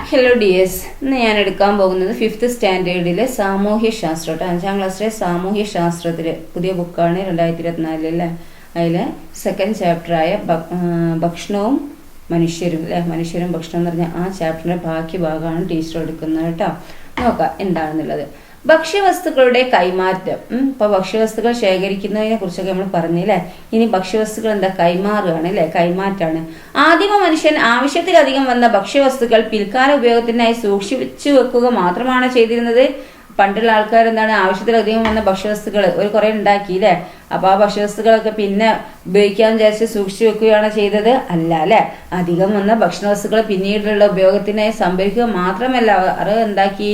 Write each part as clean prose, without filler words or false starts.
Hello dears, ഇന്ന് ഞാൻ എടുക്കാൻ പോകുന്നത് 5th സ്റ്റാൻഡേർഡിലെ സാമൂഹ്യശാസ്ത്രം കേട്ടോ. 5ാം ക്ലാസ്സിലെ സാമൂഹ്യശാസ്ത്രത്തിലെ പുതിയ ബുക്കാണ് 2024 അല്ലേ. അതിലെ സെക്കൻഡ് ചാപ്റ്ററായ ഭക്ഷണവും മനുഷ്യരും അല്ലേ, മനുഷ്യരും ഭക്ഷണം എന്ന് പറഞ്ഞാൽ ആ ചാപ്റ്ററിൻ്റെ ബാക്കി ഭാഗമാണ് ടീച്ചർ എടുക്കുന്നത് കേട്ടോ. നോക്കാം എന്താണെന്നുള്ളത്. ഭക്ഷ്യവസ്തുക്കളുടെ കൈമാറ്റം. ഇപ്പൊ ഭക്ഷ്യവസ്തുക്കൾ ശേഖരിക്കുന്നതിനെ കുറിച്ചൊക്കെ നമ്മൾ പറഞ്ഞില്ലേ. ഇനി ഭക്ഷ്യവസ്തുക്കൾ എന്താ, കൈമാറുകയാണ് അല്ലെ, കൈമാറ്റാണ്. ആദിമ മനുഷ്യൻ ആവശ്യത്തിലധികം വന്ന ഭക്ഷ്യവസ്തുക്കൾ പിൽക്കാല ഉപയോഗത്തിനായി സൂക്ഷിച്ചു വെക്കുക മാത്രമാണ് ചെയ്തിരുന്നത്. പണ്ടുള്ള ആൾക്കാർ എന്താണ്, ആവശ്യത്തിലധികം വന്ന ഭക്ഷ്യവസ്തുക്കൾ ഒരു കുറെ ഉണ്ടാക്കി അല്ലേ. അപ്പൊ ആ ഭക്ഷ്യവസ്തുക്കളൊക്കെ പിന്നെ ഉപയോഗിക്കാൻ വിചാരിച്ച് സൂക്ഷിച്ചു വെക്കുകയാണ് ചെയ്തത് അല്ല അല്ലെ. അധികം വന്ന ഭക്ഷണവസ്തുക്കൾ പിന്നീടുള്ള ഉപയോഗത്തിനായി സംഭരിക്കുക മാത്രമല്ല, അത് എന്താക്കി,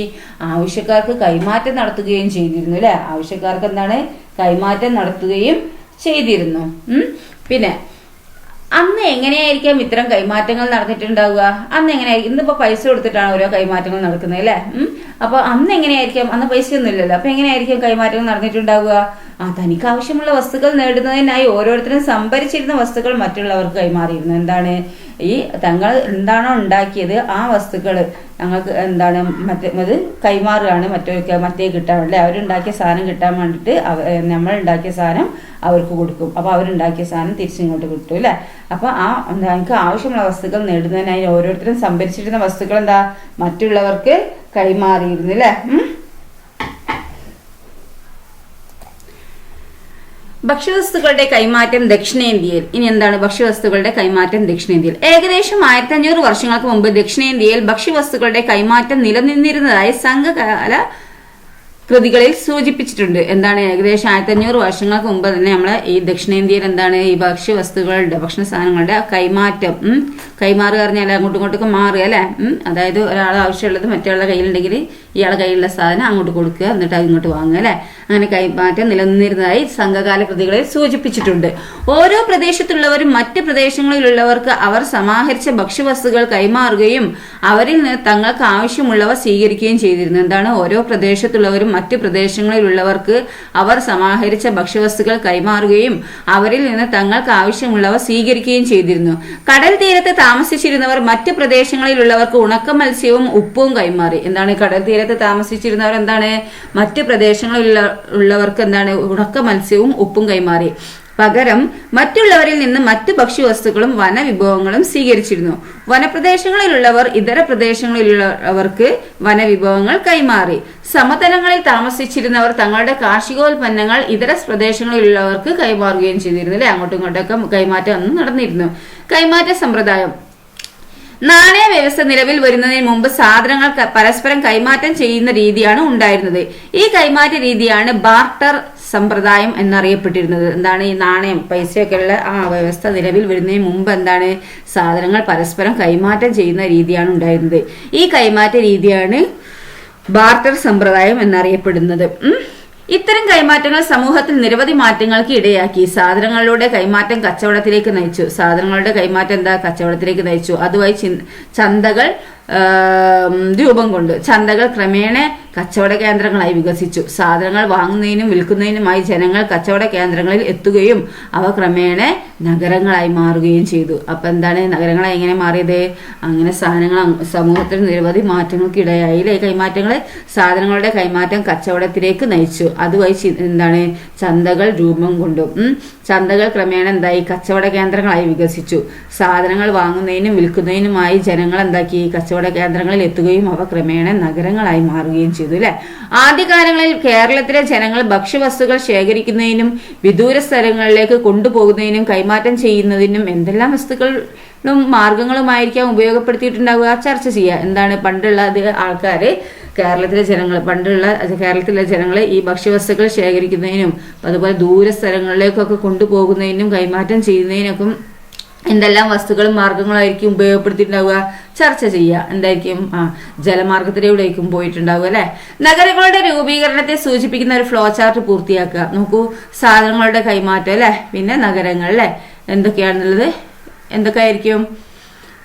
ആവശ്യക്കാർക്ക് കൈമാറ്റം നടത്തുകയും ചെയ്തിരുന്നു അല്ലെ. ആവശ്യക്കാർക്ക് എന്താണ്, കൈമാറ്റം നടത്തുകയും ചെയ്തിരുന്നു. പിന്നെ അന്ന് എങ്ങനെയായിരിക്കാം ഇത്തരം കൈമാറ്റങ്ങൾ നടന്നിട്ടുണ്ടാവുക? അന്ന് എങ്ങനെയായിരിക്കും? ഇന്നിപ്പോ പൈസ കൊടുത്തിട്ടാണ് ഓരോ കൈമാറ്റങ്ങൾ നടക്കുന്നത് അല്ലെ. അപ്പൊ അന്ന് എങ്ങനെയായിരിക്കാം? അന്ന് പൈസ ഒന്നും ഇല്ലല്ലോ. അപ്പൊ എങ്ങനെയായിരിക്കും കൈമാറ്റങ്ങൾ നടന്നിട്ടുണ്ടാവുക? തനിക്ക് ആവശ്യമുള്ള വസ്തുക്കൾ നേടുന്നതിനായി ഓരോരുത്തരും സംഭരിച്ചിരുന്ന വസ്തുക്കൾ മറ്റുള്ളവർക്ക് കൈമാറിയിരുന്നു. എന്താണ്, ഈ തങ്ങൾ എന്താണോ ഉണ്ടാക്കിയത് ആ വസ്തുക്കൾ ഞങ്ങൾക്ക് എന്താണ് അത് കൈമാറുകയാണ് മറ്റേ കിട്ടാൻ വേണ്ടി. അവരുണ്ടാക്കിയ സാധനം കിട്ടാൻ വേണ്ടിയിട്ട് നമ്മൾ ഉണ്ടാക്കിയ സാധനം അവർക്ക് കൊടുക്കും. അപ്പൊ അവരുണ്ടാക്കിയ സാധനം തിരിച്ചിങ്ങോട്ട് കിട്ടും അല്ലെ. അപ്പൊ എനിക്ക് ആവശ്യമുള്ള വസ്തുക്കൾ നേടുന്നതിനായി ഓരോരുത്തരും സംഭരിച്ചിരുന്ന വസ്തുക്കൾ എന്താ, മറ്റുള്ളവർക്ക് കൈമാറിയിരുന്നു അല്ലെ. ഭക്ഷ്യവസ്തുക്കളുടെ കൈമാറ്റം ദക്ഷിണേന്ത്യയിൽ. ഇനി എന്താണ് ഭക്ഷ്യവസ്തുക്കളുടെ കൈമാറ്റം ദക്ഷിണേന്ത്യയിൽ? ഏകദേശം 1500 വർഷങ്ങൾക്ക് മുമ്പ് ദക്ഷിണേന്ത്യയിൽ ഭക്ഷ്യവസ്തുക്കളുടെ കൈമാറ്റം നിലനിന്നിരുന്നതായി സംഘകാല കൃതികളിൽ സൂചിപ്പിച്ചിട്ടുണ്ട്. എന്താണ്, ഏകദേശം 1500 വർഷങ്ങൾക്ക് മുമ്പ് തന്നെ നമ്മളെ ഈ ദക്ഷിണേന്ത്യയിൽ എന്താണ്, ഈ ഭക്ഷ്യവസ്തുക്കളുടെ ഭക്ഷണ സാധനങ്ങളുടെ കൈമാറ്റം കൈമാറുക പറഞ്ഞാൽ അങ്ങോട്ടും ഇങ്ങോട്ടൊക്കെ മാറുക അല്ലെ. അതായത് ഒരാൾ ആവശ്യമുള്ളത് മറ്റൊരാളുടെ കയ്യിലുണ്ടെങ്കിൽ ഇയാളുടെ കയ്യിലുള്ള സാധനം അങ്ങോട്ട് കൊടുക്കുക, എന്നിട്ട് അത് ഇങ്ങോട്ട് വാങ്ങുക അല്ലെ. അങ്ങനെ കൈമാറ്റം നിലനിന്നിരുന്നതായി സംഘകാല കൃതികളിൽ സൂചിപ്പിച്ചിട്ടുണ്ട്. ഓരോ പ്രദേശത്തുള്ളവരും മറ്റ് പ്രദേശങ്ങളിലുള്ളവർക്ക് അവർ സമാഹരിച്ച ഭക്ഷ്യവസ്തുക്കൾ കൈമാറുകയും അവരിൽ നിന്ന് തങ്ങൾക്ക് ആവശ്യമുള്ളവ സ്വീകരിക്കുകയും ചെയ്തിരുന്നു. എന്താണ്, ഓരോ പ്രദേശത്തുള്ളവരും മറ്റ് പ്രദേശങ്ങളിലുള്ളവർക്ക് അവർ സമാഹരിച്ച ഭക്ഷ്യവസ്തുക്കൾ കൈമാറുകയും അവരിൽ നിന്ന് തങ്ങൾക്ക് ആവശ്യമുള്ളവ സ്വീകരിക്കുകയും ചെയ്തിരുന്നു. കടൽ തീരത്ത് താമസിച്ചിരുന്നവർ മറ്റ് പ്രദേശങ്ങളിലുള്ളവർക്ക് ഉണക്ക മത്സ്യവും ഉപ്പും കൈമാറി. എന്താണ്, കടൽ തീരത്ത് താമസിച്ചിരുന്നവർ എന്താണ്, മറ്റ് പ്രദേശങ്ങളിലുള്ളവർക്ക് എന്താണ്, ഉണക്ക മത്സ്യവും ഉപ്പും കൈമാറി. പകരം മറ്റുള്ളവരിൽ നിന്ന് മറ്റ് ഭക്ഷ്യവസ്തുക്കളും വനവിഭവങ്ങളും സ്വീകരിച്ചിരുന്നു. വനപ്രദേശങ്ങളിലുള്ളവർ ഇതര പ്രദേശങ്ങളിലുള്ളവർക്ക് വനവിഭവങ്ങൾ കൈമാറി. സമതലങ്ങളിൽ താമസിച്ചിരുന്നവർ തങ്ങളുടെ കാർഷികോൽപ്പന്നങ്ങൾ ഇതര പ്രദേശങ്ങളിലുള്ളവർക്ക് കൈമാറുകയും ചെയ്തിരുന്നു അല്ലെ. അങ്ങോട്ടും ഇങ്ങോട്ടൊക്കെ കൈമാറ്റം അന്ന് നടന്നിരുന്നു. കൈമാറ്റ സമ്പ്രദായം. നാണയ വ്യവസ്ഥ നിലവിൽ വരുന്നതിന് മുമ്പ് സാധനങ്ങൾ പരസ്പരം കൈമാറ്റം ചെയ്യുന്ന രീതിയാണ് ഉണ്ടായിരുന്നത്. ഈ കൈമാറ്റ രീതിയാണ് ബാർട്ടർ സമ്പ്രദായം എന്നറിയപ്പെട്ടിരുന്നത്. എന്താണ്, ഈ നാണയം പൈസയൊക്കെയുള്ള ആ വ്യവസ്ഥ നിലവിൽ വരുന്നതിന് മുമ്പ് എന്താണ്, സാധനങ്ങൾ പരസ്പരം കൈമാറ്റം ചെയ്യുന്ന രീതിയാണ് ഉണ്ടായിരുന്നത്. ഈ കൈമാറ്റ രീതിയാണ് ബാർട്ടർ സമ്പ്രദായം എന്നറിയപ്പെടുന്നത്. ഇത്തരം കൈമാറ്റങ്ങൾ സമൂഹത്തിൽ നിരവധി മാറ്റങ്ങൾക്ക് ഇടയാക്കി. സാധനങ്ങളുടെ കൈമാറ്റം കച്ചവടത്തിലേക്ക് നയിച്ചു. സാധനങ്ങളുടെ കൈമാറ്റം എന്താ, കച്ചവടത്തിലേക്ക് നയിച്ചു. അതുവഴി ചന്തകൾ രൂപം കൊണ്ടു. ചന്തകൾ ക്രമേണ കച്ചവട കേന്ദ്രങ്ങളായി വികസിച്ചു. സാധനങ്ങൾ വാങ്ങുന്നതിനും വിൽക്കുന്നതിനുമായി ജനങ്ങൾ കച്ചവട കേന്ദ്രങ്ങളിൽ എത്തുകയും അവ ക്രമേണ നഗരങ്ങളായി മാറുകയും ചെയ്തു. അപ്പൊ എന്താണ്, നഗരങ്ങളായി എങ്ങനെ മാറിയത്? അങ്ങനെ സാധനങ്ങൾ സമൂഹത്തിൽ നിരവധി മാറ്റങ്ങൾക്ക് ഇടയായില്ലേ. കൈമാറ്റങ്ങള് സാധനങ്ങളുടെ കൈമാറ്റം കച്ചവടത്തിലേക്ക് നയിച്ചു. അതുവഴി എന്താണ്, ചന്തകൾ രൂപം കൊണ്ടു. ചന്തകൾ ക്രമേണ എന്തായി, കച്ചവട കേന്ദ്രങ്ങളായി വികസിച്ചു. സാധനങ്ങൾ വാങ്ങുന്നതിനും വിൽക്കുന്നതിനുമായി ജനങ്ങൾ എന്താക്കി, കച്ചവട കേന്ദ്രങ്ങളിൽ എത്തുകയും അവ ക്രമേണ നഗരങ്ങളായി മാറുകയും ചെയ്തു അല്ലെ. ആദ്യകാലങ്ങളിൽ കേരളത്തിലെ ജനങ്ങൾ ഭക്ഷ്യവസ്തുക്കൾ ശേഖരിക്കുന്നതിനും വിദൂര സ്ഥലങ്ങളിലേക്ക് കൊണ്ടുപോകുന്നതിനും കൈമാറ്റം ചെയ്യുന്നതിനും എന്തെല്ലാം വസ്തുക്കളും മാർഗങ്ങളുമായിരിക്കാം ഉപയോഗപ്പെടുത്തിയിട്ടുണ്ടാവുക, ചർച്ച ചെയ്യുക. എന്താണ്, പണ്ടുള്ള ആൾക്കാര് കേരളത്തിലെ ജനങ്ങൾ ഈ ഭക്ഷ്യവസ്തുക്കൾ ശേഖരിക്കുന്നതിനും അതുപോലെ ദൂര സ്ഥലങ്ങളിലേക്കൊക്കെ കൊണ്ടുപോകുന്നതിനും കൈമാറ്റം ചെയ്യുന്നതിനൊക്കെ എന്തെല്ലാം വസ്തുക്കളും മാർഗങ്ങളായിരിക്കും ഉപയോഗപ്പെടുത്തിയിട്ടുണ്ടാവുക, ചർച്ച ചെയ്യുക. എന്തായിരിക്കും, ജലമാർഗത്തിലൂടെയായിരിക്കും പോയിട്ടുണ്ടാവുക അല്ലെ. നഗരങ്ങളുടെ രൂപീകരണത്തെ സൂചിപ്പിക്കുന്ന ഒരു ഫ്ലോ ചാർട്ട് പൂർത്തിയാക്കുക. നോക്കൂ, സാധനങ്ങളുടെ കൈമാറ്റം അല്ലെ, പിന്നെ നഗരങ്ങൾ അല്ലെ, എന്തൊക്കെയാണെന്നുള്ളത് എന്തൊക്കെയായിരിക്കും?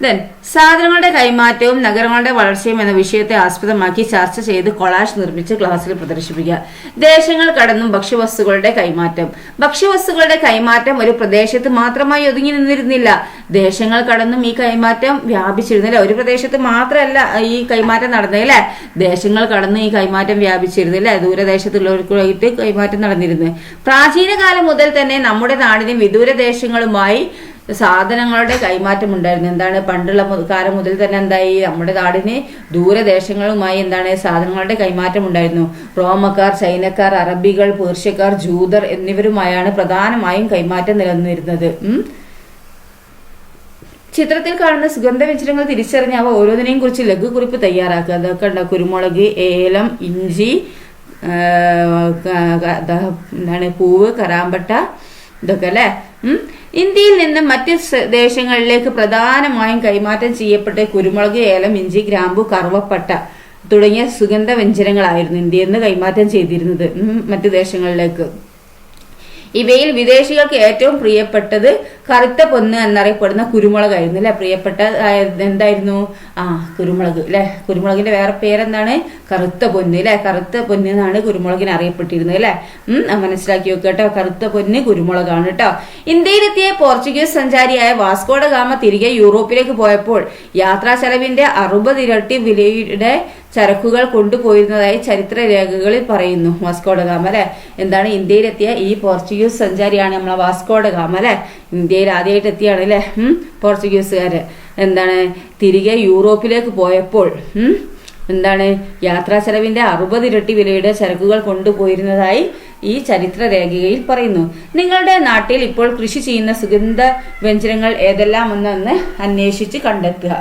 ദെൻ സാധനങ്ങളുടെ കൈമാറ്റവും നഗരങ്ങളുടെ വളർച്ചയും എന്ന വിഷയത്തെ ആസ്പദമാക്കി ചർച്ച ചെയ്ത് കൊളാഷ് നിർമ്മിച്ച് ക്ലാസ്സിൽ പ്രദർശിപ്പിക്കുക. ദേശങ്ങൾ കടന്നും ഭക്ഷ്യവസ്തുക്കളുടെ കൈമാറ്റം. ഭക്ഷ്യവസ്തുക്കളുടെ കൈമാറ്റം ഒരു പ്രദേശത്ത് മാത്രമായി ഒതുങ്ങി നിന്നിരുന്നില്ല. ദേശങ്ങൾ കടന്നും ഈ കൈമാറ്റം വ്യാപിച്ചിരുന്നില്ല. ഒരു പ്രദേശത്ത് മാത്രമല്ല ഈ കൈമാറ്റം നടന്നല്ലേ, ദേശങ്ങൾ കടന്നും ഈ കൈമാറ്റം വ്യാപിച്ചിരുന്നില്ല. ദൂരദേശത്തുള്ളവർക്കായിട്ട് കൈമാറ്റം നടന്നിരുന്നു. പ്രാചീന കാലം മുതൽ തന്നെ നമ്മുടെ നാടിന് വിദൂര ദേശങ്ങളുമായി സാധനങ്ങളുടെ കൈമാറ്റം ഉണ്ടായിരുന്നു. എന്താണ്, പണ്ടുള്ള കാലം മുതൽ തന്നെ എന്തായി, നമ്മുടെ നാടിന് ദൂരദേശങ്ങളുമായി എന്താണ് സാധനങ്ങളുടെ കൈമാറ്റം ഉണ്ടായിരുന്നു. റോമക്കാർ, ചൈനക്കാർ, അറബികൾ, പേർഷ്യക്കാർ, ജൂതർ എന്നിവരുമായാണ് പ്രധാനമായും കൈമാറ്റം നിലനിന്നിരുന്നത്. ചിത്രത്തിൽ കാണുന്ന സുഗന്ധവ്യഞ്ജനങ്ങൾ തിരിച്ചറിഞ്ഞ് അവ ഓരോന്നിനെയും കുറിച്ച് ലഘുകുറിപ്പ് തയ്യാറാക്കുക. അതൊക്കെ ഉണ്ട്, കുരുമുളക്, ഏലം, ഇഞ്ചി, എന്താണ് പൂവ്, കറാമ്പട്ട, ഇതൊക്കെ അല്ലെ. ഇന്ത്യയിൽ നിന്ന് മറ്റ് ദേശങ്ങളിലേക്ക് പ്രധാനമായും കൈമാറ്റം ചെയ്യപ്പെട്ട കുരുമുളക്, ഏലം, ഇഞ്ചി, ഗ്രാമ്പു, കറുവപ്പട്ട തുടങ്ങിയ സുഗന്ധവ്യഞ്ജനങ്ങളായിരുന്നു ഇന്ത്യയിൽ നിന്ന് കൈമാറ്റം ചെയ്തിരുന്നത് മറ്റു ദേശങ്ങളിലേക്ക്. ഇവയിൽ വിദേശികൾക്ക് ഏറ്റവും പ്രിയപ്പെട്ടത് കറുത്ത പൊന്ന് എന്നറിയപ്പെടുന്ന കുരുമുളകായിരുന്നു അല്ലെ. പ്രിയപ്പെട്ട എന്തായിരുന്നു, കുരുമുളക് അല്ലെ. കുരുമുളകിന്റെ വേറെ പേരെന്താണ്, കറുത്ത പൊന്ന് അല്ലെ. കറുത്ത പൊന്ന് എന്നാണ് കുരുമുളകിന് അറിയപ്പെട്ടിരുന്നത് അല്ലെ. മനസ്സിലാക്കി വെക്കുക കേട്ടോ, കറുത്ത പൊന്ന് കുരുമുളകാണ് കേട്ടോ. ഇന്ത്യയിലെത്തിയ പോർച്ചുഗീസ് സഞ്ചാരിയായ വാസ്കോഡ ഗാമ തിരികെ യൂറോപ്പിലേക്ക് പോയപ്പോൾ യാത്രാ ചെലവിന്റെ 60 ഇരട്ടി വിലയുടെ ചരക്കുകൾ കൊണ്ടുപോയിരുന്നതായി ചരിത്ര രേഖകളിൽ പറയുന്നു. വാസ്കോഡ ഗാമ അല്ലെ. എന്താണ്, ഇന്ത്യയിലെത്തിയ ഈ പോർച്ചുഗീസ് സഞ്ചാരിയാണ് നമ്മളെ വാസ്കോഡ ഗാമ അല്ലെ. ഇന്ത്യയിൽ ആദ്യമായിട്ട് എത്തിയാണ് അല്ലെ പോർച്ചുഗീസുകാര്. എന്താണ്, തിരികെ യൂറോപ്പിലേക്ക് പോയപ്പോൾ എന്താണ്, യാത്രാ ചെലവിന്റെ 60 ഇരട്ടി വിലയുടെ ചരക്കുകൾ കൊണ്ടുപോയിരുന്നതായി ഈ ചരിത്ര രേഖയിൽ പറയുന്നു. നിങ്ങളുടെ നാട്ടിൽ ഇപ്പോൾ കൃഷി ചെയ്യുന്ന സുഗന്ധ വ്യഞ്ജനങ്ങൾ ഏതെല്ലാം എന്നൊന്ന് അന്വേഷിച്ച് കണ്ടെത്തുക.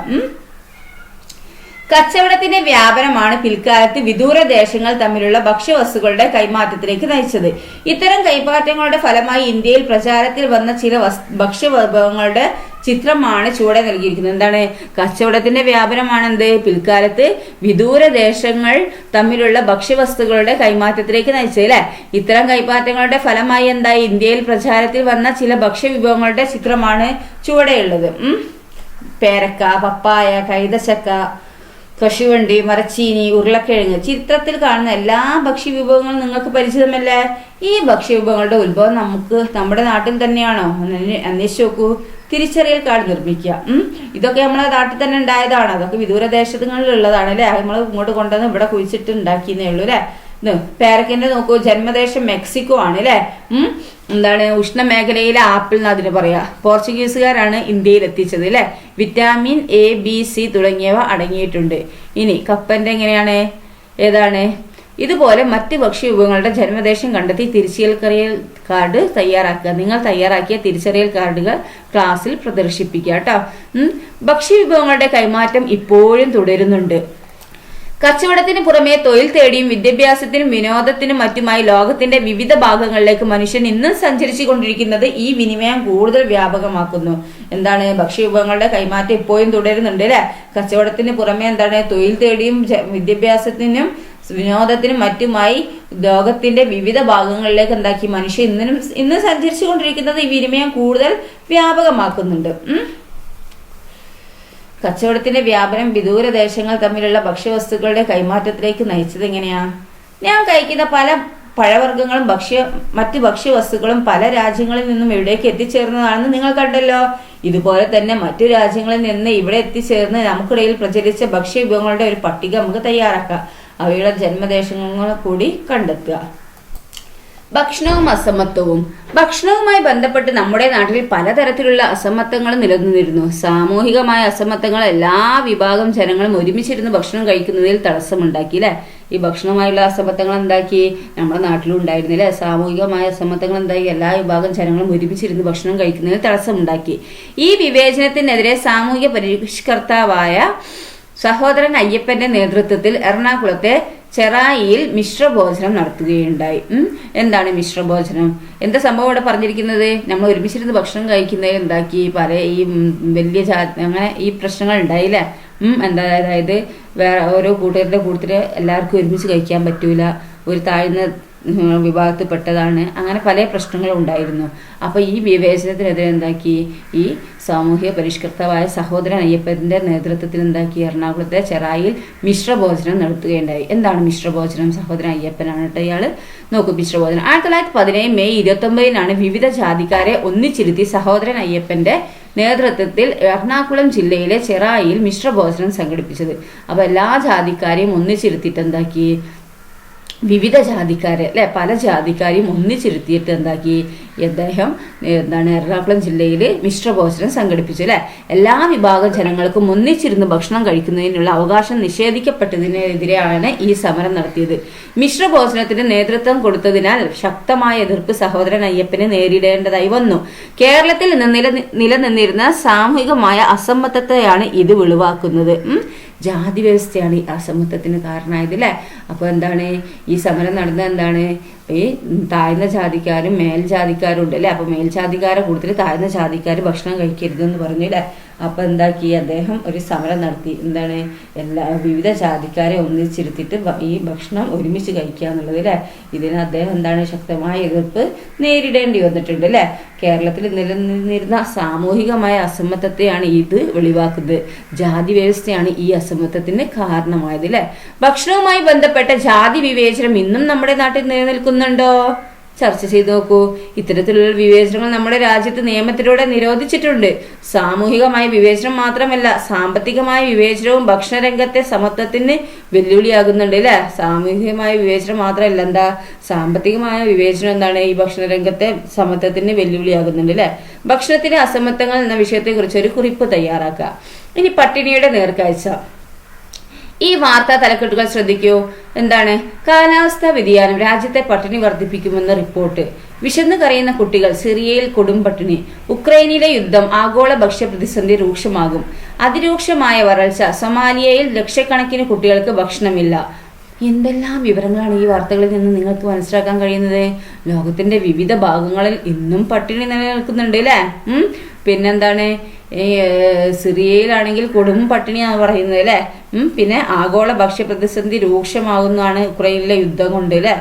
കച്ചവടത്തിന്റെ വ്യാപനമാണ് പിൽക്കാലത്ത് വിദൂര ദേശങ്ങൾ തമ്മിലുള്ള ഭക്ഷ്യവസ്തുക്കളുടെ കൈമാറ്റത്തിലേക്ക് നയിച്ചത്. ഇത്തരം കൈമാറ്റങ്ങളുടെ ഫലമായി ഇന്ത്യയിൽ പ്രചാരത്തിൽ വന്ന ചില ഭക്ഷ്യവിഭവങ്ങളുടെ ചിത്രമാണ് ചുവടെ നൽകിയിരിക്കുന്നത്. എന്താണ്, കച്ചവടത്തിന്റെ വ്യാപനമാണ് എന്ത്, പിൽക്കാലത്ത് വിദൂര ദേശങ്ങൾ തമ്മിലുള്ള ഭക്ഷ്യവസ്തുക്കളുടെ കൈമാറ്റത്തിലേക്ക് നയിച്ചത് അല്ലെ. ഇത്തരം കൈമാറ്റങ്ങളുടെ ഫലമായി എന്തായി, ഇന്ത്യയിൽ പ്രചാരത്തിൽ വന്ന ചില ഭക്ഷ്യവിഭവങ്ങളുടെ ചിത്രമാണ് ചുവടെയുള്ളത്. പേരക്ക, പപ്പായ, കൈതച്ചക്ക, കശുവണ്ടി, മരച്ചീനി, ഉരുളക്കിഴങ്ങ്. ചിത്രത്തിൽ കാണുന്ന എല്ലാ ഭക്ഷ്യവിഭവങ്ങളും നിങ്ങൾക്ക് പരിചിതമല്ലേ. ഈ ഭക്ഷ്യവിഭവങ്ങളുടെ ഉത്ഭവം നമ്മുടെ നാട്ടിൽ തന്നെയാണോ? അന്വേഷിച്ച് നോക്കൂ. തിരിച്ചറിയൽ കാർഡ് നിർമ്മിക്കുക. ഇതൊക്കെ നമ്മളെ നാട്ടിൽ തന്നെ ഉണ്ടായതാണ്. അതൊക്കെ വിദൂര ദേശങ്ങളിലുള്ളതാണ് അല്ലെ. നമ്മൾ ഇങ്ങോട്ട് കൊണ്ടുവന്ന് ഇവിടെ കുഴിച്ചിട്ട് ഉണ്ടാക്കിയെന്നേ ഉള്ളൂ അല്ലെ. പേരക്കിന്റെ നോക്കൂ, ജന്മദേശം മെക്സിക്കോ ആണ് അല്ലെ. എന്താണ്, ഉഷ്ണമേഖലയിലെ ആപ്പിൾ എന്ന് അതിന് പറയാ. പോർച്ചുഗീസുകാരാണ് ഇന്ത്യയിൽ എത്തിച്ചത് അല്ലെ. വിറ്റാമിൻ എ, ബി, സി തുടങ്ങിയവ അടങ്ങിയിട്ടുണ്ട്. ഇനി കപ്പന്റെ എങ്ങനെയാണ്, ഏതാണ്? ഇതുപോലെ മറ്റ് ഭക്ഷ്യവിഭവങ്ങളുടെ ജന്മദേശം കണ്ടെത്തി തിരിച്ചറിയൽ കാർഡ് തയ്യാറാക്കുക. നിങ്ങൾ തയ്യാറാക്കിയ തിരിച്ചറിയൽ കാർഡുകൾ ക്ലാസ്സിൽ പ്രദർശിപ്പിക്കുക കേട്ടോ. ഭക്ഷ്യവിഭവങ്ങളുടെ കൈമാറ്റം ഇപ്പോഴും തുടരുന്നുണ്ട്. കച്ചവടത്തിന് പുറമെ തൊഴിൽ തേടിയും വിദ്യാഭ്യാസത്തിനും വിനോദത്തിനും മറ്റുമായി ലോകത്തിന്റെ വിവിധ ഭാഗങ്ങളിലേക്ക് മനുഷ്യൻ ഇന്നും സഞ്ചരിച്ചു കൊണ്ടിരിക്കുന്നത് ഈ വിനിമയം കൂടുതൽ വ്യാപകമാക്കുന്നു. എന്താണ്, ഭക്ഷ്യവിഭവങ്ങളുടെ കൈമാറ്റം ഇപ്പോഴും തുടരുന്നുണ്ട് അല്ലെ. കച്ചവടത്തിന് പുറമെ എന്താണ്, തൊഴിൽ തേടിയും വിദ്യാഭ്യാസത്തിനും വിനോദത്തിനും മറ്റുമായി ലോകത്തിന്റെ വിവിധ ഭാഗങ്ങളിലേക്ക് എന്താക്കി മനുഷ്യൻ ഇന്ന് സഞ്ചരിച്ചു കൊണ്ടിരിക്കുന്നത് ഈ വിനിമയം കൂടുതൽ വ്യാപകമാക്കുന്നുണ്ട്. കച്ചവടത്തിന്റെ വ്യാപനം വിദൂര ദേശങ്ങൾ തമ്മിലുള്ള ഭക്ഷ്യവസ്തുക്കളുടെ കൈമാറ്റത്തിലേക്ക് നയിച്ചത് എങ്ങനെയാ? ഞാൻ കഴിക്കുന്ന പല പഴവർഗ്ഗങ്ങളും മറ്റ് ഭക്ഷ്യവസ്തുക്കളും പല രാജ്യങ്ങളിൽ നിന്നും ഇവിടേക്ക് എത്തിച്ചേർന്നതാണെന്ന് നിങ്ങൾ കണ്ടല്ലോ. ഇതുപോലെ തന്നെ മറ്റു രാജ്യങ്ങളിൽ നിന്ന് ഇവിടെ എത്തിച്ചേർന്ന് നമുക്കിടയിൽ പ്രചരിച്ച ഭക്ഷ്യവിഭവങ്ങളുടെ ഒരു പട്ടിക നമുക്ക് തയ്യാറാക്കാം. അവയുടെ ജന്മദേശങ്ങൾ കൂടി കണ്ടെത്തുക. ഭക്ഷണവും അസമത്വവും. ഭക്ഷണവുമായി ബന്ധപ്പെട്ട് നമ്മുടെ നാട്ടിൽ പലതരത്തിലുള്ള അസമത്വങ്ങൾ നിലനിന്നിരുന്നു. സാമൂഹികമായ അസമത്വങ്ങൾ എല്ലാ വിഭാഗം ജനങ്ങളും ഒരുമിച്ചിരുന്ന് ഭക്ഷണം കഴിക്കുന്നതിൽ തടസ്സമുണ്ടാക്കി അല്ലെ. ഈ ഭക്ഷണവുമായുള്ള അസമത്വങ്ങൾ എന്താക്കി നമ്മുടെ നാട്ടിലും ഉണ്ടായിരുന്നില്ലേ. സാമൂഹികമായ അസമത്വങ്ങൾ എന്താക്കി എല്ലാ വിഭാഗം ജനങ്ങളും ഒരുമിച്ചിരുന്ന് ഭക്ഷണം കഴിക്കുന്നതിൽ തടസ്സമുണ്ടാക്കി. ഈ വിവേചനത്തിനെതിരെ സാമൂഹിക പരിഷ്കർത്താവായ സഹോദരൻ അയ്യപ്പന്റെ നേതൃത്വത്തിൽ എറണാകുളത്തെ ചെറായിയിൽ മിശ്രഭോജനം നടത്തുകയുണ്ടായി. എന്താണ് മിശ്രഭോജനം? എന്താ സംഭവം ഇവിടെ പറഞ്ഞിരിക്കുന്നത്? നമ്മൾ ഒരുമിച്ചിരുന്ന് ഭക്ഷണം കഴിക്കുന്നത് എന്താക്കി പല ഈ വലിയ അങ്ങനെ ഈ പ്രശ്നങ്ങൾ ഉണ്ടായില്ലേ. അതായത് വേറെ ഓരോ കൂട്ടുകാരുടെ കൂട്ടത്തില് എല്ലാവർക്കും ഒരുമിച്ച് കഴിക്കാൻ പറ്റൂല. ഒരു താഴ്ന്ന വിഭാഗത്തിൽപ്പെട്ടതാണ്. അങ്ങനെ പല പ്രശ്നങ്ങളും ഉണ്ടായിരുന്നു. അപ്പോൾ ഈ വിവേചനത്തിനെതിരെ എന്താക്കി, ഈ സാമൂഹിക പരിഷ്കർത്താവായ സഹോദരൻ അയ്യപ്പൻ്റെ നേതൃത്വത്തിൽ എന്താക്കി, എറണാകുളത്തെ ചെറായിൽ മിശ്രഭോജനം നടത്തുകയുണ്ടായി. എന്താണ് മിശ്രഭോജനം? സഹോദരൻ അയ്യപ്പനാണ് കേട്ടോ ഇയാൾ. നോക്കൂ, മിശ്രഭോജനം 1917 മെയ് 29 വിവിധ ജാതിക്കാരെ ഒന്നിച്ചിരുത്തി സഹോദരൻ അയ്യപ്പൻ്റെ നേതൃത്വത്തിൽ എറണാകുളം ജില്ലയിലെ ചെറായിൽ മിശ്രഭോജനം സംഘടിപ്പിച്ചത്. അപ്പോൾ എല്ലാ ജാതിക്കാരെയും ഒന്നിച്ചിരുത്തിയിട്ട് എന്താക്കി, വിവിധ ജാതിക്കാരെ അല്ലെ, പല ജാതിക്കാരെയും ഒന്നിച്ചിരുത്തിയിട്ട് എന്താക്കി, അദ്ദേഹം എറണാകുളം ജില്ലയിൽ മിശ്രഭോജനം സംഘടിപ്പിച്ചു അല്ലെ. എല്ലാ വിഭാഗം ജനങ്ങൾക്കും ഒന്നിച്ചിരുന്ന് ഭക്ഷണം കഴിക്കുന്നതിനുള്ള അവകാശം നിഷേധിക്കപ്പെട്ടതിനെതിരെയാണ് ഈ സമരം നടത്തിയത്. മിശ്രഭോജനത്തിന് നേതൃത്വം കൊടുത്തതിനാൽ ശക്തമായ എതിർപ്പ് സഹോദരൻ അയ്യപ്പന് നേരിടേണ്ടതായി വന്നു. കേരളത്തിൽ നിലനിന്നിരുന്ന സാമൂഹികമായ അസമത്വത്തെയാണ് ഇത് വെളിവാക്കുന്നത്. ജാതി വ്യവസ്ഥയാണ് ഈ അസമത്വത്തിന് കാരണമായത് അല്ലേ. അപ്പോൾ എന്താണ് ഈ സമരം നടന്നത്? എന്താണ്, ഈ താഴ്ന്ന ജാതിക്കാരും മേൽജാതിക്കാരും ഉണ്ട് അല്ലേ. അപ്പോൾ മേൽജാതിക്കാരെ കൂടുതൽ താഴ്ന്ന ജാതിക്കാർ ഭക്ഷണം കഴിക്കരുതെന്ന് പറഞ്ഞു അല്ലേ. അപ്പോൾ എന്താക്കി, അദ്ദേഹം ഒരു സമരം നടത്തി. എന്താണ്, വിവിധ ജാതിക്കാരെ ഒന്നിച്ചിരുത്തിയിട്ട് ഈ ഭക്ഷണം ഒരുമിച്ച് കഴിക്കുക എന്നുള്ളത് അല്ലേ. ഇതിന് അദ്ദേഹം എന്താണ്, ശക്തമായ എതിർപ്പ് നേരിടേണ്ടി വന്നിട്ടുണ്ട് അല്ലേ. കേരളത്തിൽ നിലനിന്നിരുന്ന സാമൂഹികമായ അസമത്വത്തെയാണ് ഇത് വെളിവാക്കുന്നത്. ജാതി വ്യവസ്ഥയാണ് ഈ അസമത്വത്തിന് കാരണമായത് അല്ലേ. ഭക്ഷണവുമായി ബന്ധപ്പെട്ട ജാതി വിവേചനം ഇന്നും നമ്മുടെ നാട്ടിൽ നിലനിൽക്കുന്നുണ്ടോ? ചർച്ച ചെയ്ത് നോക്കൂ. ഇത്തരത്തിലുള്ള വിവേചനങ്ങൾ നമ്മുടെ രാജ്യത്ത് നിയമത്തിലൂടെ നിരോധിച്ചിട്ടുണ്ട്. സാമൂഹികമായ വിവേചനം മാത്രമല്ല, സാമ്പത്തികമായ വിവേചനവും ഭക്ഷണരംഗത്തെ സമത്വത്തിന് വെല്ലുവിളിയാകുന്നുണ്ട് അല്ലെ. സാമൂഹികമായ വിവേചനം മാത്രമല്ല, എന്താ, സാമ്പത്തികമായ വിവേചനം എന്താണ്, ഈ ഭക്ഷണരംഗത്തെ സമത്വത്തിന് വെല്ലുവിളിയാകുന്നുണ്ട് അല്ലെ. ഭക്ഷണത്തിലെ അസമത്വങ്ങൾ എന്ന വിഷയത്തെ കുറിച്ച് ഒരു കുറിപ്പ് തയ്യാറാക്കുക. ഇനി പട്ടിണിയുടെ നേർക്കാഴ്ച. ഈ വാർത്താ തലക്കെട്ടുകൾ ശ്രദ്ധിക്കൂ. എന്താണ്, കാലാവസ്ഥാ വ്യതിയാനം രാജ്യത്തെ പട്ടിണി വർദ്ധിപ്പിക്കുമെന്ന് റിപ്പോർട്ട്. വിശന്നു കരയുന്ന കുട്ടികൾ, സിറിയയിൽ കൊടും പട്ടിണി. ഉക്രൈനിലെ യുദ്ധം, ആഗോള ഭക്ഷ്യ പ്രതിസന്ധി രൂക്ഷമാകും. അതിരൂക്ഷമായ വരൾച്ച, സൊമാലിയയിൽ ലക്ഷക്കണക്കിന് കുട്ടികൾക്ക് ഭക്ഷണമില്ല. എന്തെല്ലാം വിവരങ്ങളാണ് ഈ വാർത്തകളിൽ നിന്ന് നിങ്ങൾക്ക് മനസ്സിലാക്കാൻ കഴിയുന്നത്. ലോകത്തിന്റെ വിവിധ ഭാഗങ്ങളിൽ ഇന്നും പട്ടിണി നിലനിൽക്കുന്നുണ്ട് അല്ലേ. പിന്നെന്താണ്, സിറിയയിലാണെങ്കിൽ കൊടും പട്ടിണിയാണ് പറയുന്നത് അല്ലേ. പിന്നെ ആഗോള ഭക്ഷ്യ പ്രതിസന്ധി രൂക്ഷമാകുന്നതാണ് ഉക്രൈനിലെ യുദ്ധം കൊണ്ട് അല്ലേ.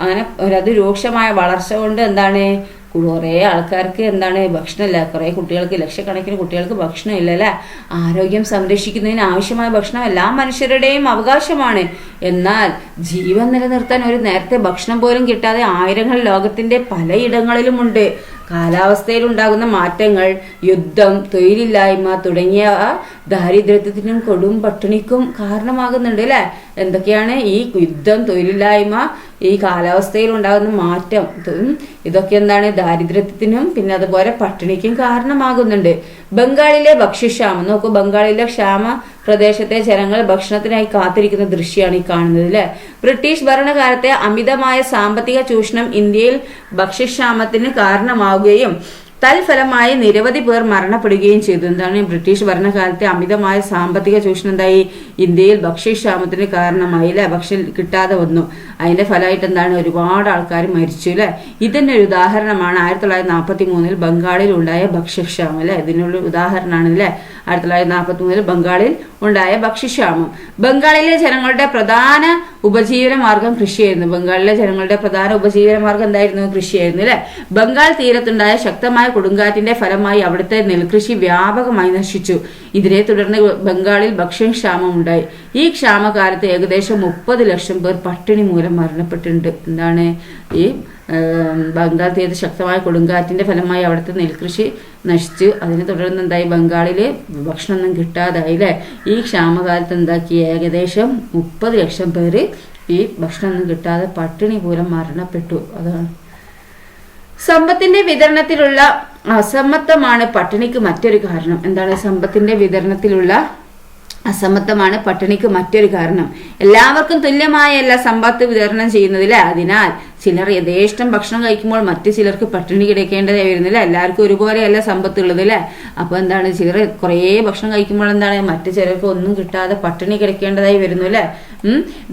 അങ്ങനെ അതിരൂക്ഷമായ വളർച്ച കൊണ്ട് എന്താണ്, കുറേ ആൾക്കാർക്ക് എന്താണ് ഭക്ഷണമില്ല. കുറേ കുട്ടികൾക്ക്, ലക്ഷക്കണക്കിന് കുട്ടികൾക്ക് ഭക്ഷണമില്ല അല്ലേ. ആരോഗ്യം സംരക്ഷിക്കുന്നതിന് ആവശ്യമായ ഭക്ഷണം എല്ലാ മനുഷ്യരുടെയും അവകാശമാണ്. എന്നാൽ ജീവൻ നിലനിർത്താൻ ഒരു നേരത്തെ ഭക്ഷണം പോലും കിട്ടാതെ ആയിരങ്ങൾ ലോകത്തിന്റെ പലയിടങ്ങളിലുമുണ്ട്. കാലാവസ്ഥയിൽ ഉണ്ടാകുന്ന മാറ്റങ്ങൾ, യുദ്ധം, തൊഴിലില്ലായ്മ തുടങ്ങിയ ദാരിദ്ര്യത്തിനും കൊടും പട്ടിണിക്കും കാരണമാകുന്നുണ്ട് അല്ലെ. എന്തൊക്കെയാണ് ഈ യുദ്ധം, തൊഴിലില്ലായ്മ, ഈ കാലാവസ്ഥയിൽ ഉണ്ടാകുന്ന മാറ്റം, ഇതൊക്കെ എന്താണ് ദാരിദ്ര്യത്തിനും പിന്നെ അതുപോലെ പട്ടിണിക്കും കാരണമാകുന്നുണ്ട്. ബംഗാളിലെ ഭക്ഷ്യക്ഷാമം നോക്കൂ. ബംഗാളിലെ ക്ഷാമ പ്രദേശത്തെ ജനങ്ങൾ ഭക്ഷണത്തിനായി കാത്തിരിക്കുന്ന ദൃശ്യമാണ് ഈ കാണുന്നത് അല്ലെ. ബ്രിട്ടീഷ് ഭരണകാലത്തെ അമിതമായ സാമ്പത്തിക ചൂഷണം ഇന്ത്യയിൽ ഭക്ഷ്യക്ഷാമത്തിന് കാരണമാവുകയും തൽഫലമായി നിരവധി പേർ മരണപ്പെടുകയും ചെയ്തു. എന്താണ്, ബ്രിട്ടീഷ് ഭരണകാലത്തെ അമിതമായ സാമ്പത്തിക ചൂഷണം എന്തായി, ഇന്ത്യയിൽ ഭക്ഷ്യക്ഷാമത്തിന് കാരണമായി അല്ലെ. ഭക്ഷ്യം കിട്ടാതെ വന്നു. അതിന്റെ ഫലമായിട്ട് എന്താണ്, ഒരുപാട് ആൾക്കാർ മരിച്ചു അല്ലെ. ഇതിന്റെ ഒരു ഉദാഹരണമാണ് 1943 ബംഗാളിൽ ഉണ്ടായ ഭക്ഷ്യക്ഷാമം അല്ലെ. ഇതിനുള്ള ഉദാഹരണമാണ് അല്ലെ. 1943 ബംഗാളിൽ ഉണ്ടായ ഭക്ഷ്യക്ഷാമം. ബംഗാളിലെ ജനങ്ങളുടെ പ്രധാന ഉപജീവന മാർഗം കൃഷിയായിരുന്നു. ബംഗാളിലെ ജനങ്ങളുടെ പ്രധാന ഉപജീവന മാർഗം എന്തായിരുന്നു, കൃഷിയായിരുന്നു അല്ലെ. ബംഗാൾ തീരത്തുണ്ടായ ശക്തമായ കൊടുങ്കാറ്റിന്റെ ഫലമായി അവിടുത്തെ നെൽകൃഷി വ്യാപകമായി നശിച്ചു. ഇതിനെ തുടർന്ന് ബംഗാളിൽ ഭക്ഷ്യക്ഷാമം ഉണ്ടായി. ഈ ക്ഷാമകാലത്ത് ഏകദേശം 30 ലക്ഷം പേർ പട്ടിണി മൂലം മരണപ്പെട്ടിട്ടുണ്ട്. എന്താണ്, ഈ ബംഗാൾ തീരത്ത് ശക്തമായ കൊടുങ്കാറ്റിന്റെ ഫലമായി അവിടുത്തെ നെൽകൃഷി നശിച്ചു. അതിനെ തുടർന്ന് എന്തായി, ബംഗാളില് ഭക്ഷണമൊന്നും കിട്ടാതായി അല്ലെ. ഈ ക്ഷാമകാലത്ത് എന്താക്കി, ഏകദേശം 30 ലക്ഷം പേര് ഈ ഭക്ഷണമൊന്നും കിട്ടാതെ പട്ടിണി മൂലം മരണപ്പെട്ടു. അതാണ്. സമ്പത്തിന്റെ വിതരണത്തിലുള്ള അസമത്വമാണ് പട്ടിണിക്ക് മറ്റൊരു കാരണം. എന്താണ്, സമ്പത്തിന്റെ വിതരണത്തിലുള്ള അസമത്വമാണ് പട്ടിണിക്ക് മറ്റൊരു കാരണം. എല്ലാവർക്കും തുല്യമായല്ല സമ്പത്ത് വിതരണം ചെയ്യുന്നതിൽ. അതിനാൽ ചിലർ യഥേഷ്ടം ഭക്ഷണം കഴിക്കുമ്പോൾ മറ്റു ചിലർക്ക് പട്ടിണി കിടക്കേണ്ടതായി വരുന്നില്ല. എല്ലാവർക്കും ഒരുപോലെയല്ല സമ്പത്തുള്ളത് അല്ലേ. അപ്പൊ എന്താണ്, ചിലർ കുറേ ഭക്ഷണം കഴിക്കുമ്പോൾ എന്താണ് മറ്റു ചിലർക്ക് ഒന്നും കിട്ടാതെ പട്ടിണി കിടക്കേണ്ടതായി വരുന്നു അല്ലേ.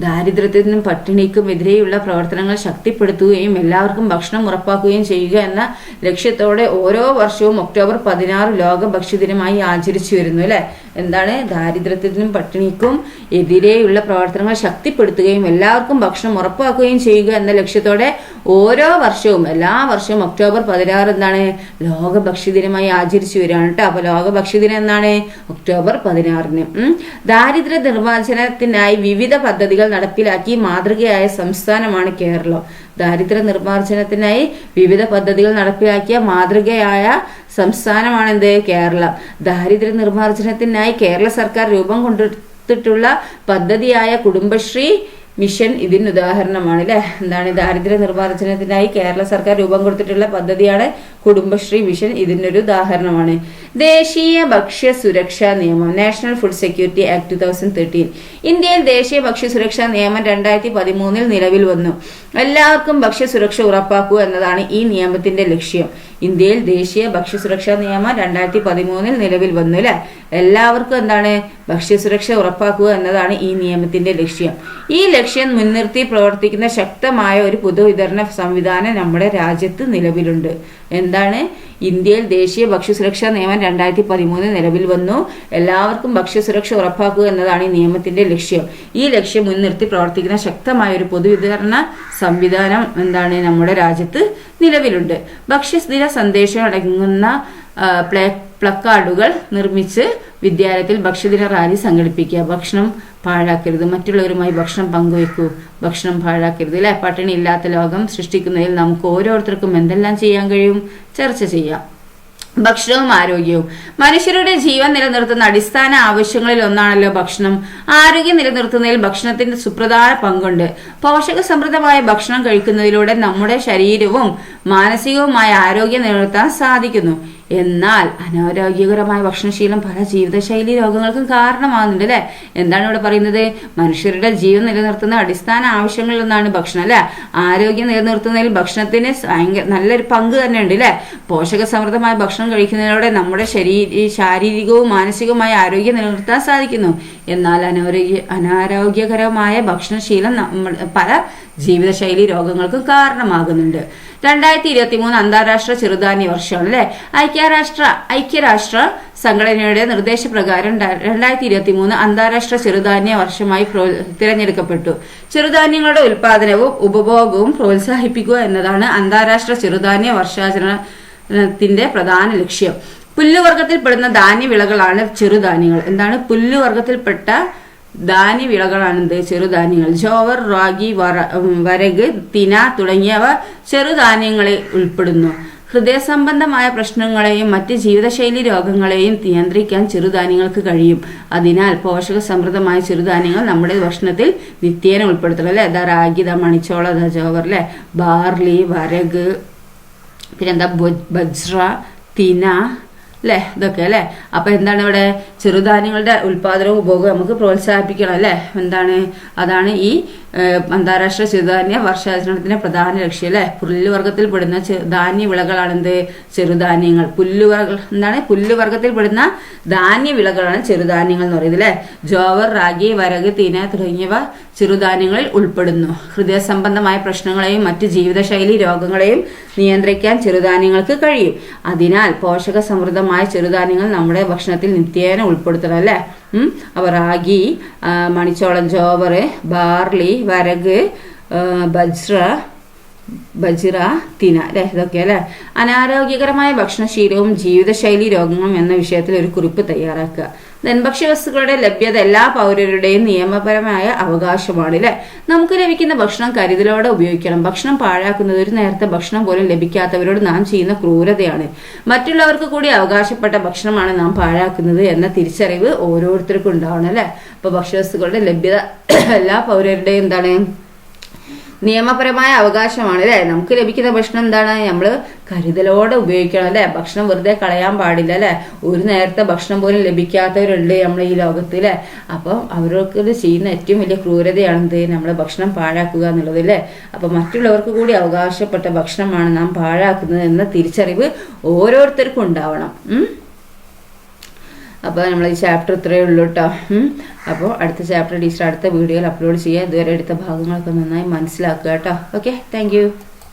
ദാരിദ്ര്യത്തിനും പട്ടിണിക്കും എതിരെയുള്ള പ്രവർത്തനങ്ങൾ ശക്തിപ്പെടുത്തുകയും എല്ലാവർക്കും ഭക്ഷണം ഉറപ്പാക്കുകയും ചെയ്യുക എന്ന ലക്ഷ്യത്തോടെ ഓരോ വർഷവും ഒക്ടോബർ 16 ലോക ഭക്ഷ്യദിനമായി ആചരിച്ചു വരുന്നു അല്ലെ. എന്താണ്, ദാരിദ്ര്യത്തിനും പട്ടിണിക്കും എതിരെയുള്ള പ്രവർത്തനങ്ങൾ ശക്തിപ്പെടുത്തുകയും എല്ലാവർക്കും ഭക്ഷണം ഉറപ്പാക്കുകയും ചെയ്യുക എന്ന ലക്ഷ്യത്തോടെ ഓരോ വർഷവും എല്ലാ വർഷവും ഒക്ടോബർ 16 എന്താണ് ലോക ഭക്ഷ്യദിനമായി ആചരിച്ചു വരികയാണ് കേട്ടോ. അപ്പൊ ലോക ഭക്ഷ്യദിനം എന്നാണ് ഒക്ടോബർ 16. ദാരിദ്ര്യ നിർമ്മാർജ്ജനത്തിനായി വിവിധ പദ്ധതികൾ നടപ്പിലാക്കി മാതൃകയായ സംസ്ഥാനമാണ് കേരളം. ദാരിദ്ര്യ നിർമ്മാർജ്ജനത്തിനായി വിവിധ പദ്ധതികൾ നടപ്പിലാക്കിയ മാതൃകയായ സംസ്ഥാനമാണ് എന്ത്, കേരളം. ദാരിദ്ര്യ നിർമ്മാർജ്ജനത്തിനായി കേരള സർക്കാർ രൂപം കൊണ്ടെടുത്തിട്ടുള്ള പദ്ധതിയായ കുടുംബശ്രീ മിഷൻ ഇതിന് ഉദാഹരണമാണ് അല്ലെ. എന്താണ്, ദാരിദ്ര്യ നിർമ്മാർജ്ജനത്തിനായി കേരള സർക്കാർ രൂപം കൊടുത്തിട്ടുള്ള പദ്ധതിയാണ് കുടുംബശ്രീ മിഷൻ, ഇതിനൊരു ഉദാഹരണമാണ്. ദേശീയ ഭക്ഷ്യ സുരക്ഷാ നിയമം, നാഷണൽ ഫുഡ് സെക്യൂരിറ്റി ആക്ട് 2013. ഇന്ത്യയിൽ ദേശീയ ഭക്ഷ്യ സുരക്ഷാ നിയമം 2013 നിലവിൽ വന്നു. എല്ലാവർക്കും ഭക്ഷ്യ സുരക്ഷ ഉറപ്പാക്കുക എന്നതാണ് ഈ നിയമത്തിന്റെ ലക്ഷ്യം. ഇന്ത്യയിൽ ദേശീയ ഭക്ഷ്യ സുരക്ഷാ നിയമം 2013 നിലവിൽ വന്നു അല്ലെ. എല്ലാവർക്കും എന്താണ്, ഭക്ഷ്യസുരക്ഷ ഉറപ്പാക്കുക എന്നതാണ് ഈ നിയമത്തിന്റെ ലക്ഷ്യം. ഈ ലക്ഷ്യം മുൻനിർത്തി പ്രവർത്തിക്കുന്ന ശക്തമായ ഒരു പൊതുവിതരണ സംവിധാനം നമ്മുടെ രാജ്യത്ത് നിലവിലുണ്ട്. എന്താണ്, ഇന്ത്യയിൽ ദേശീയ ഭക്ഷ്യസുരക്ഷാ നിയമം 2013 നിലവിൽ വന്നു. എല്ലാവർക്കും ഭക്ഷ്യസുരക്ഷ ഉറപ്പാക്കുക എന്നതാണ് ഈ നിയമത്തിന്റെ ലക്ഷ്യം. ഈ ലക്ഷ്യം മുൻനിർത്തി പ്രവർത്തിക്കുന്ന ശക്തമായ ഒരു പൊതുവിതരണ സംവിധാനം എന്താണ് നമ്മുടെ രാജ്യത്ത് നിലവിലുണ്ട്. ഭക്ഷ്യദിന സന്ദേശം അടങ്ങുന്ന പ്ലക്കാർഡുകൾ നിർമ്മിച്ച് വിദ്യാലയത്തിൽ ഭക്ഷ്യദിന റാലി സംഘടിപ്പിക്കുക. ഭക്ഷണം പാഴാക്കരുത്, മറ്റുള്ളവരുമായി ഭക്ഷണം പങ്കുവെക്കൂ, ഭക്ഷണം പാഴാക്കരുത് അല്ലെ. പട്ടിണി ഇല്ലാത്ത ലോകം സൃഷ്ടിക്കുന്നതിൽ നമുക്ക് ഓരോരുത്തർക്കും എന്തെല്ലാം ചെയ്യാൻ കഴിയും, ചർച്ച ചെയ്യാം. ഭക്ഷണവും ആരോഗ്യവും, മനുഷ്യരുടെ ജീവൻ നിലനിർത്തുന്ന അടിസ്ഥാന ആവശ്യങ്ങളിൽ ഒന്നാണല്ലോ ഭക്ഷണം. ആരോഗ്യം നിലനിർത്തുന്നതിൽ ഭക്ഷണത്തിന്റെ സുപ്രധാന പങ്കുണ്ട്. പോഷക സമൃദ്ധമായ ഭക്ഷണം കഴിക്കുന്നതിലൂടെ നമ്മുടെ ശരീരവും മാനസികവുമായ ആരോഗ്യം നിലനിർത്താൻ സാധിക്കുന്നു. എന്നാൽ അനാരോഗ്യകരമായ ഭക്ഷണശീലം പല ജീവിതശൈലി രോഗങ്ങൾക്കും കാരണമാകുന്നുണ്ട് അല്ലെ. എന്താണ് ഇവിടെ പറയുന്നത്, മനുഷ്യരുടെ ജീവൻ നിലനിർത്തുന്ന അടിസ്ഥാന ആവശ്യങ്ങളിൽ ഒന്നാണ് ഭക്ഷണം അല്ലെ. ആരോഗ്യം നിലനിർത്തുന്നതിൽ ഭക്ഷണത്തിന് നല്ലൊരു പങ്ക് തന്നെ ഉണ്ട് അല്ലെ. പോഷക സമൃദ്ധമായ ഭക്ഷണം കഴിക്കുന്നതിലൂടെ നമ്മുടെ ശാരീരികവും മാനസികവുമായ ആരോഗ്യം നിലനിർത്താൻ സാധിക്കുന്നു. എന്നാൽ അനാരോഗ്യകരമായ ഭക്ഷണശീലം പല ജീവിതശൈലി രോഗങ്ങൾക്കും കാരണമാകുന്നുണ്ട്. 2023 അന്താരാഷ്ട്ര ചെറുധാന്യ വർഷമാണ് അല്ലെ. ഐക്യരാഷ്ട്ര സംഘടനയുടെ നിർദ്ദേശപ്രകാരം 2023 അന്താരാഷ്ട്ര ചെറുധാന്യ വർഷമായി തിരഞ്ഞെടുക്കപ്പെട്ടു. ചെറുധാന്യങ്ങളുടെ ഉൽപാദനവും ഉപഭോഗവും പ്രോത്സാഹിപ്പിക്കുക എന്നതാണ് അന്താരാഷ്ട്ര ചെറുധാന്യ വർഷാചരണത്തിന്റെ പ്രധാന ലക്ഷ്യം. പുല്ലുവർഗത്തിൽപ്പെടുന്ന ധാന്യവിളകളാണ് ചെറുധാന്യങ്ങൾ. എന്താണ്, പുല്ലുവർഗത്തിൽപ്പെട്ട ധാന്യവിളകളാണ് ചെറുധാന്യങ്ങൾ. ജോവർ, റാഗി, വരക്, തിന തുടങ്ങിയവ ചെറുധാന്യങ്ങളിൽ ഉൾപ്പെടുന്നു. ഹൃദയ സംബന്ധമായ പ്രശ്നങ്ങളെയും മറ്റ് ജീവിതശൈലി രോഗങ്ങളെയും നിയന്ത്രിക്കാൻ ചെറുധാന്യങ്ങൾക്ക് കഴിയും. അതിനാൽ പോഷക സമൃദ്ധമായ ചെറുധാന്യങ്ങൾ നമ്മുടെ ഭക്ഷണത്തിൽ നിത്യേന ഉൾപ്പെടുത്തണം അല്ലെ. അതാ റാഗി, മണിച്ചോള, ജോവർ അല്ലെ, ബാർലി, വരക്, പിന്നെന്താ ബജ്ര, തിന അല്ലെ, ഇതൊക്കെ അല്ലെ. അപ്പൊ എന്താണ് ഇവിടെ, ചെറുധാന്യങ്ങളുടെ ഉൽപാദനവും ഉപഭോഗവും നമുക്ക് പ്രോത്സാഹിപ്പിക്കണം അല്ലെ. എന്താണ്, അതാണ് ഈ അന്താരാഷ്ട്ര ചെറുധാന്യ വർഷാചരണത്തിന്റെ പ്രധാന ലക്ഷ്യം അല്ലെ. പുല്ലുവർഗത്തിൽപ്പെടുന്ന ധാന്യവിളകളാണ് എന്ത്, ചെറുധാന്യങ്ങൾ. പുല്ലുവർഗത്തിൽപ്പെടുന്ന ധാന്യവിളകളാണ് ചെറുധാന്യങ്ങൾ എന്ന് പറയുന്നത് അല്ലെ. ജോവർ, റാഗി, വരക്, തിന തുടങ്ങിയവ ചെറുധാന്യങ്ങളിൽ ഉൾപ്പെടുന്നു. ഹൃദയ സംബന്ധമായ പ്രശ്നങ്ങളെയും മറ്റ് ജീവിതശൈലി രോഗങ്ങളെയും നിയന്ത്രിക്കാൻ ചെറുധാന്യങ്ങൾക്ക് കഴിയും. അതിനാൽ പോഷക സമൃദ്ധമായ ചെറുധാന്യങ്ങൾ നമ്മുടെ ഭക്ഷണത്തിൽ നിത്യേന ഉൾപ്പെടുത്തണം അല്ലെ. അപ്പൊ റാഗി, മണിച്ചോളം, ജോവർ, ബാർലി, വരക്, ബജ്ര, തിന അല്ലെ, ഇതൊക്കെ അല്ലെ. അനാരോഗ്യകരമായ ഭക്ഷണശീലവും ജീവിതശൈലി രോഗങ്ങളും എന്ന വിഷയത്തിൽ ഒരു കുറിപ്പ് തയ്യാറാക്കുക. ഭക്ഷ്യവസ്തുക്കളുടെ ലഭ്യത എല്ലാ പൗരരുടെയും നിയമപരമായ അവകാശമാണ് അല്ലെ. നമുക്ക് ലഭിക്കുന്ന ഭക്ഷണം കരുതലോടെ ഉപയോഗിക്കണം. ഭക്ഷണം പാഴാക്കുന്നത്, ഒരു നേരത്തെ ഭക്ഷണം പോലും ലഭിക്കാത്തവരോട് നാം ചെയ്യുന്ന ക്രൂരതയാണ്. മറ്റുള്ളവർക്ക് കൂടി അവകാശപ്പെട്ട ഭക്ഷണമാണ് നാം പാഴാക്കുന്നത് എന്ന തിരിച്ചറിവ് ഓരോരുത്തർക്കും ഉണ്ടാവണം അല്ലെ. അപ്പൊ ഭക്ഷ്യവസ്തുക്കളുടെ ലഭ്യത എല്ലാ പൗരരുടെയും എന്താണ് നിയമപരമായ അവകാശമാണ് അല്ലേ. നമുക്ക് ലഭിക്കുന്ന ഭക്ഷണം എന്താണ്, നമ്മൾ കരുതലോടെ ഉപയോഗിക്കണം അല്ലേ. ഭക്ഷണം വെറുതെ കളയാൻ പാടില്ല അല്ലേ. ഒരു നേരത്തെ ഭക്ഷണം പോലും ലഭിക്കാത്തവരുണ്ട് നമ്മുടെ ഈ ലോകത്ത് അല്ലേ. അപ്പം അവർക്ക് ചെയ്യുന്ന ഏറ്റവും വലിയ ക്രൂരതയാണെന്ത്, നമ്മളെ ഭക്ഷണം പാഴാക്കുക എന്നുള്ളത് അല്ലേ. അപ്പം മറ്റുള്ളവർക്ക് കൂടി അവകാശപ്പെട്ട ഭക്ഷണമാണ് നാം പാഴാക്കുന്നത് എന്ന തിരിച്ചറിവ് ഓരോരുത്തർക്കും ഉണ്ടാവണം. അപ്പോൾ നമ്മൾ ഈ ചാപ്റ്റർ ഇത്രയേ ഉള്ളൂ കേട്ടോ. അപ്പോൾ അടുത്ത ചാപ്റ്റർ ടീച്ചർ അടുത്ത വീഡിയോയിൽ അപ്ലോഡ് ചെയ്യാം. ഇതുവരെ എടുത്ത ഭാഗങ്ങളൊക്കെ നന്നായി മനസ്സിലാക്കുക കേട്ടോ. Okay, thank